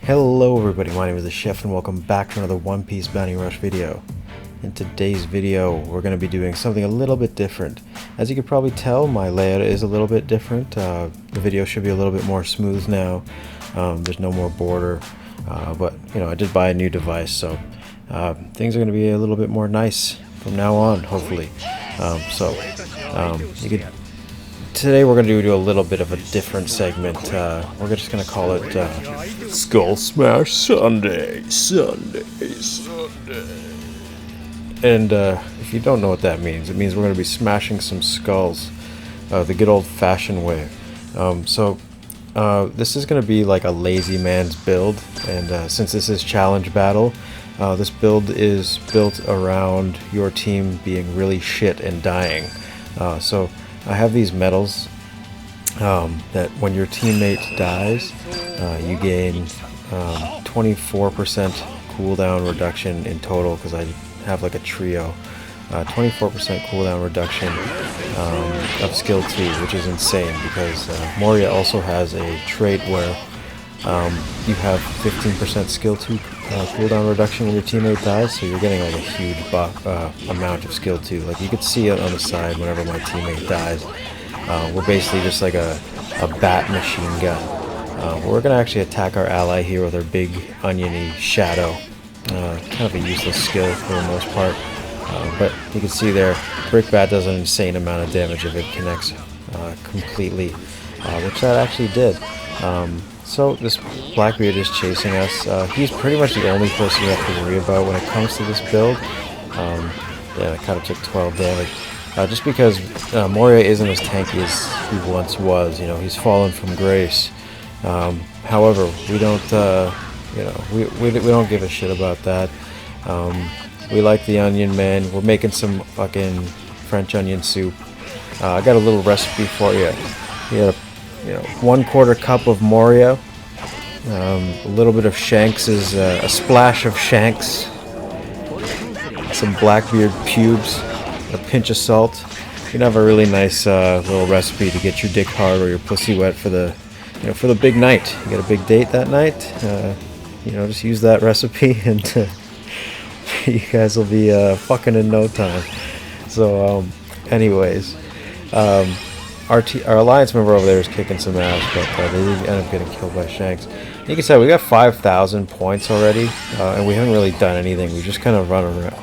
Hello everybody, my name is the Chef and welcome back to another One Piece Bounty Rush video. In today's video we're going to be doing something a little bit different. As you can probably tell, my layout is a little bit different. The video should be a little bit more smooth now. There's no more border, but you know, I did buy a new device, so things are going to be a little bit more nice from now on, hopefully. Today we're going to do a little bit of a different segment. We're just going to call it Skull Smash Sunday. And if you don't know what that means, it means we're going to be smashing some skulls the good old-fashioned way. This is going to be like a lazy man's build, and since this is challenge battle, this build is built around your team being really shit and dying. So I have these medals that when your teammate dies, you gain 24% cooldown reduction in total, because I have like a trio. 24% cooldown reduction of skill 2, which is insane because Moria also has a trait where you have 15% skill 2 cooldown reduction when your teammate dies, so you're getting like a huge amount of skill 2. Like you could see it on the side whenever my teammate dies. We're basically just like a bat machine gun. We're going to actually attack our ally here with our big oniony shadow. Kind of a useless skill for the most part. But you can see there, Brickbat does an insane amount of damage if it connects completely, which that actually did. So this Blackbeard is chasing us. He's pretty much the only person you have to worry about when it comes to this build. Yeah, I kind of took 12 damage. Just because Moria isn't as tanky as he once was. You know, he's fallen from grace. However, we don't, we don't give a shit about that. We like the onion, man. We're making some fucking French onion soup. I got a little recipe for you. You got a 1/4 cup of Moria, a little bit of Shanks, a splash of Shanks, some Blackbeard pubes, a pinch of salt. You can have a really nice little recipe to get your dick hard or your pussy wet for the big night. You got a big date that night. Just use that recipe and you guys will be fucking in no time. So, anyways, our alliance member over there is kicking some ass, but they did end up getting killed by Shanks. You can see we got 5,000 points already, and we haven't really done anything. We just kind of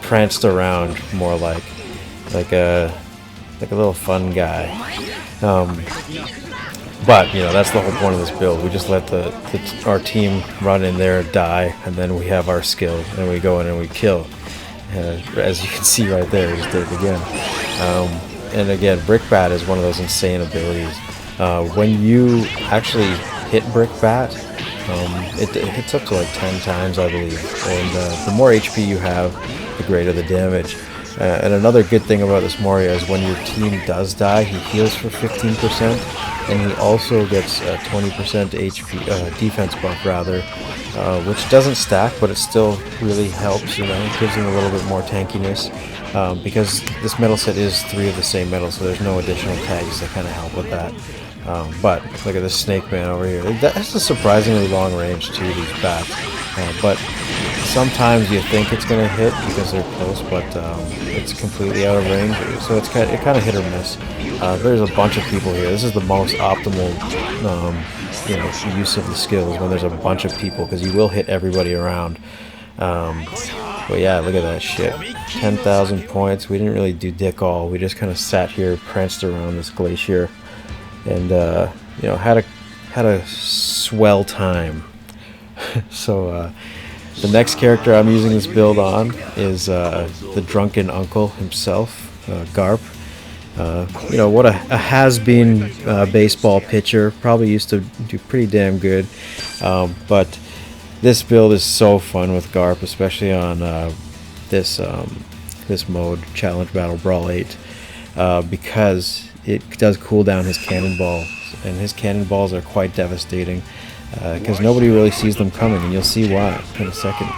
pranced around more like a little fun guy. But that's the whole point of this build. We just let our team run in there, die, and then we have our skill, and we go in and we kill. As you can see right there, we just did it again. And again, Brickbat is one of those insane abilities. When you actually hit Brickbat, it hits up to like 10 times, I believe. And the more HP you have, the greater the damage. And another good thing about this Moria is when your team does die, he heals for 15%, and he also gets 20% HP defense buff, rather, which doesn't stack, but it still really helps. It gives him a little bit more tankiness, because this metal set is 3 of the same metal, so there's no additional tags that kind of help with that. But look at this snake man over here. That's a surprisingly long range too, these bats. But sometimes you think it's going to hit because they're close, but it's completely out of range. So it kind of hit or miss. There's a bunch of people here. This is the most optimal use of the skills, when there's a bunch of people, because you will hit everybody around. But yeah, look at that shit. 10,000 points. We didn't really do dick all. We just kind of sat here, pranced around this glacier, and had a swell time. So the next character I'm using this build on is the drunken uncle himself, Garp. What a has-been baseball pitcher. Probably used to do pretty damn good. But this build is so fun with Garp, especially on this mode, Challenge Battle Brawl 8, because it does cool down his cannonballs, and his cannonballs are quite devastating. Because nobody really sees them coming, and you'll see why in a second.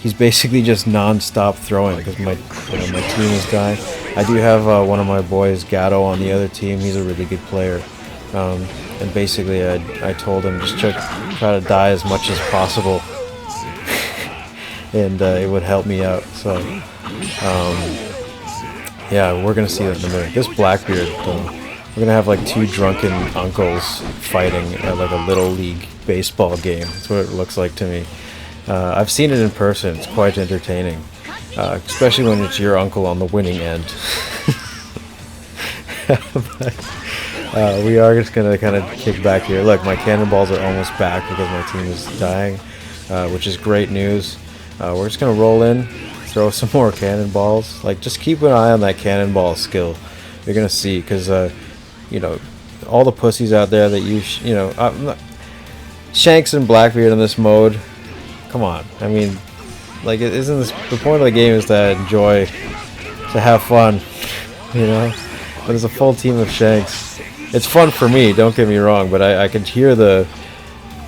He's basically just non-stop throwing because my team is dying. I do have one of my boys, Gatto, on the other team. He's a really good player. and basically I told him just try to die as much as possible, and it would help me out. So yeah, we're gonna see that in a minute. This Blackbeard though, we're gonna have like two drunken uncles fighting at like a little league baseball game. That's what it looks like to me. I've seen it in person. It's quite entertaining, especially when it's your uncle on the winning end. But, we are just gonna kind of kick back here. Look, my cannonballs are almost back because my team is dying, which is great news. We're just gonna roll in, throw some more cannonballs. Like, just keep an eye on that cannonball skill. You're gonna see, because you know, all the pussies out there that you know, Shanks and Blackbeard in this mode. Come on, I mean, like, isn't this the point of the game? Is to enjoy, to have fun, you know? But there's a full team of Shanks. It's fun for me, don't get me wrong, but I can hear the,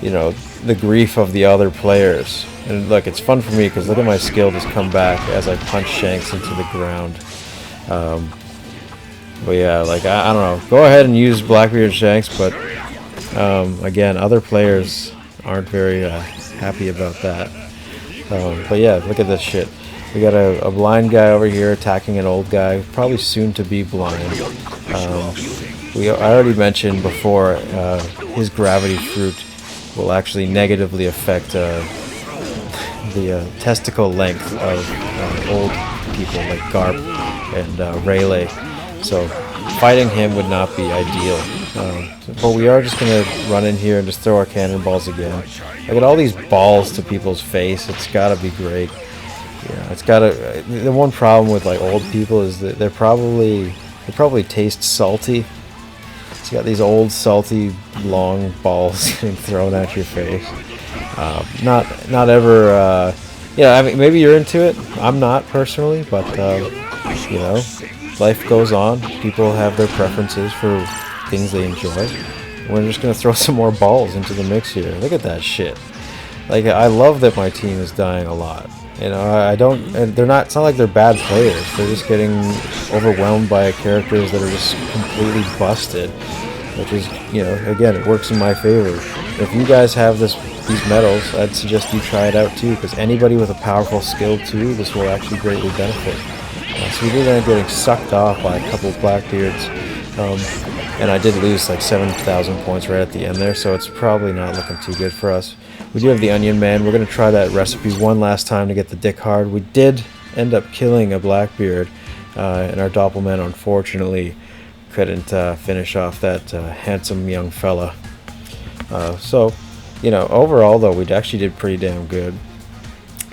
you know, the grief of the other players. And look, it's fun for me because look at my skill just come back as I punch Shanks into the ground. But yeah, like, I don't know. Go ahead and use Blackbeard and Shanks, but again, other players aren't very happy about that. But yeah, look at this shit. We got a blind guy over here attacking an old guy, probably soon to be blind. I already mentioned before, his gravity fruit will actually negatively affect the testicle length of old people like Garp and Rayleigh. So fighting him would not be ideal. But we are just going to run in here and just throw our cannonballs again. I get all these balls to people's face. It's got to be great. Yeah, it's got to. The one problem with like old people is that they probably taste salty. It's got these old salty long balls getting thrown at your face. Not ever. Yeah, I mean, maybe you're into it. I'm not personally, but you know, life goes on. People have their preferences for things they enjoy. We're just gonna throw some more balls into the mix here. Look at that shit. Like, I love that my team is dying a lot. You know, I don't. And they're not. It's not like they're bad players. They're just getting overwhelmed by characters that are just completely busted. Which is, you know, again, it works in my favor. If you guys have these medals, I'd suggest you try it out too, because anybody with a powerful skill too, this will actually greatly benefit. So we did end up getting sucked off by a couple of Blackbeards, and I did lose like 7,000 points right at the end there, so it's probably not looking too good for us. We do have the Onion Man. We're going to try that recipe one last time to get the dick hard. We did end up killing a Blackbeard, and our Doppelman unfortunately couldn't finish off that handsome young fella. So, you know, overall though, we actually did pretty damn good.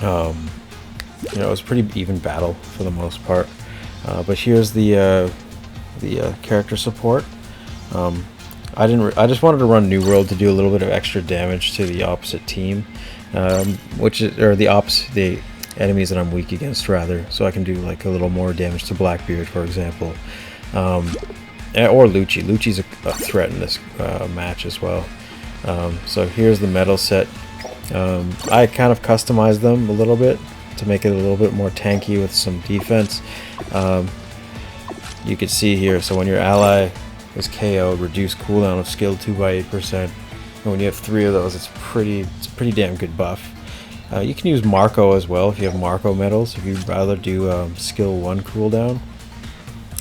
You know, it was a pretty even battle for the most part. But here's the character support. I just wanted to run New World to do a little bit of extra damage to the opposite team, the enemies that I'm weak against rather, so I can do like a little more damage to Blackbeard, for example, or Lucci. Lucci's a threat in this match as well. So here's the medal set. I kind of customized them a little bit to make it a little bit more tanky with some defense. You can see here, so when your ally is KO'd, reduce cooldown of skill 2 by 8%. And when you have 3 of those, it's pretty damn good buff. You can use Marco as well if you have Marco medals, if you'd rather do skill 1 cooldown.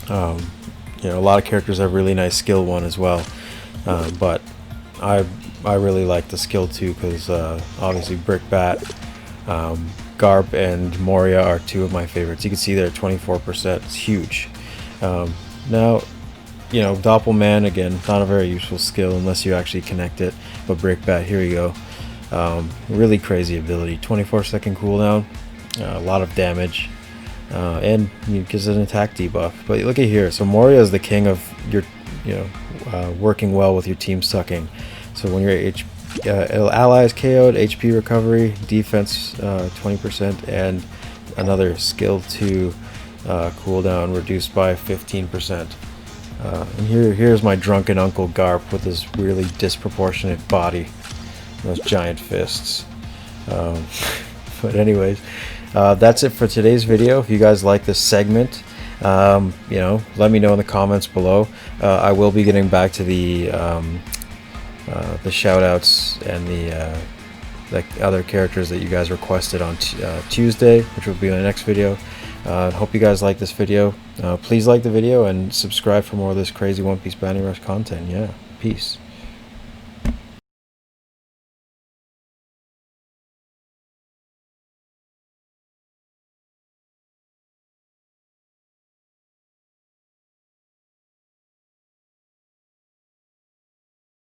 You know, a lot of characters have really nice skill 1 as well, but I really like the skill 2 because obviously Brickbat, Garp, and Moria are 2 of my favorites. You can see there 24%. It's huge. Now, you know, Doppelman, again, not a very useful skill unless you actually connect it, but Brickbat, here you go. Really crazy ability. 24-second cooldown, a lot of damage, and it gives an attack debuff. But look at here, so Moria is the king of your, you know, working well with your team sucking. So when your ally is KO'd, HP recovery, defense 20%, and another skill 2 cooldown reduced by 15%. And here's my drunken Uncle Garp with his really disproportionate body, those giant fists. But anyways, that's it for today's video. If you guys like this segment, you know, let me know in the comments below. I will be getting back to the the shout outs and the other characters that you guys requested on Tuesday, which will be in the next video. Hope you guys like this video. Please like the video and subscribe for more of this crazy One Piece Bounty Rush content. Yeah, peace.